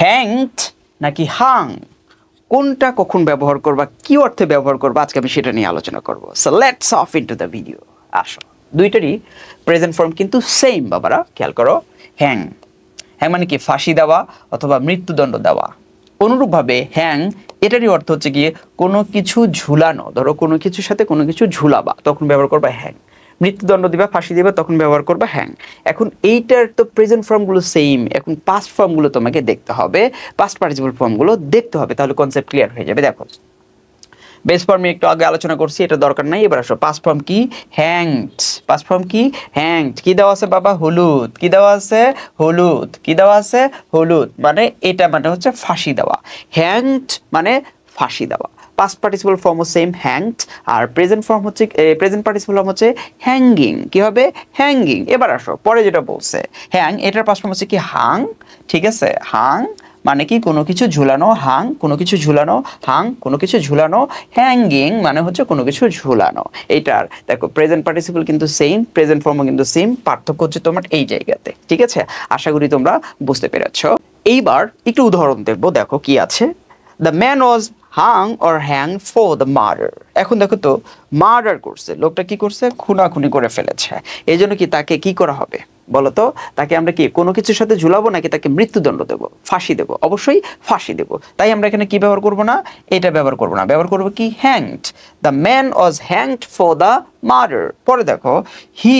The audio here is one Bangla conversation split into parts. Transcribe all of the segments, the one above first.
হ্যাংড নাকি হাং, কোনটা কখন ব্যবহার করবা, কি অর্থে ব্যবহার করবা, আজকে আমি সেটা নিয়ে আলোচনা করব। So let's of into the video. আসো, দুইটারই প্রেজেন্ট ফর্ম কিন্তু সেম বাবারা, খেয়াল করো। হ্যাং, হ্যাং মানে কি ফাঁসি দেওয়া অথবা মৃত্যুদণ্ড দেওয়া। অনুরূপভাবে হ্যাং এটারই অর্থ হচ্ছে গিয়ে কোনো কিছু ঝুলানো, ধরো কোনো কিছুর সাথে কোনো কিছু ঝুলাবা, তখন ব্যবহার করবা হ্যাং। মৃত্যুদণ্ড দিবা, ফাঁসি দিবা, তখন ব্যবহার করবা হ্যাং। এখন এইটার তো প্রেজেন্ট ফর্মগুলো সেম, এখন পাস্ট ফর্মগুলো তোমাকে দেখতে হবে, পাস্ট পার্টিসিপল ফর্মগুলো দেখতে হবে, তাহলে কনসেপ্ট ক্লিয়ার হয়ে যাবে। দেখো, বেস ফর্ম একটু আগে আলোচনা করছি, এটা দরকার নাই। এবার আসো পাস্ট ফর্ম কি, হ্যাংড। পাস্ট ফর্ম কি, হ্যাংড। কি দেওয়া আছে বাবা, হলুদ। কি দেওয়া আছে, হলুদ। কি দেওয়া আছে, হলুদ। মানে এটা মানে হচ্ছে ফাঁসি দেওয়া। হ্যাংড মানে ফাঁসি দেওয়া। পাস্ট পার্টিসিপল ফর্মও সেম, হ্যাংড। আর প্রেজেন্ট ফর্ম হচ্ছে, প্রেজেন্ট পার্টিসিপল ফর্ম হচ্ছে হ্যাঙ্গিং। কি হবে, হ্যাঙ্গিং। এবার আসো পরে যেটা বলছে হ্যাং, এটার পাস্ট ফর্ম হচ্ছে কি হাং। ঠিক আছে, হাং মানে কি কোনো কিছু ঝুলানো, হাং কোনো কিছু ঝুলানো, হাং কোনো কিছু ঝুলানো, হ্যাঙ্গিং মানে হচ্ছে কোনো কিছু ঝুলানো। এইটার দেখো প্রেজেন্ট পার্টিসিপল কিন্তু সেম, প্রেজেন্ট ফর্মও কিন্তু সেম, পার্থক্য হচ্ছে তোমার এই জায়গাতে। ঠিক আছে, আশা করি তোমরা বুঝতে পেরেছো। এইবার একটু উদাহরণ দেখবো, দেখো কি আছে। The man was hung or hang for the murder. এখন দেখো তো, মার্ডার করছে, লোকটা কি করছে, খুনাখুনি করে ফেলেছে। এই জন্য কি তাকে কি করা হবে বলতো, তাকে আমরা কি কোনো কিছুর সাথে ঝুলাবো নাকি তাকে মৃত্যুদণ্ড দেবো, ফাঁসি দেবো? অবশ্যই ফাঁসি দেবো। তাই আমরা এখানে কি ব্যবহার করবো না, এটা ব্যবহার করবো না, ব্যবহার করবো কি hanged. The man was hanged for the murder. পরে দেখো, হি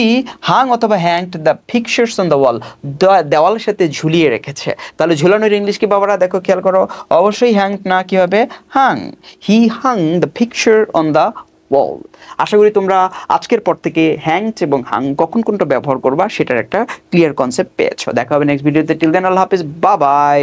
হাং অথবা hanged the pictures on the wall, দেওয়ালের সাথে ঝুলিয়ে রেখেছে। তাহলে ঝুলানোর ইংলিশ কি বাবারা, দেখো খেয়াল করো, অবশ্যই হ্যাংড না, কি হবে হাং। হি Hang the picture on the ওয়াল। আশা করি তোমরা আজকের পর থেকে হ্যাংড এবং হাং কখন কোনটা ব্যবহার করবা সেটার একটা ক্লিয়ার কনসেপ্ট পেয়েছো। দেখা হবে নেক্সট ভিডিওতে। টিল দেন আল্লাহ হাফেজ, বাই বাই।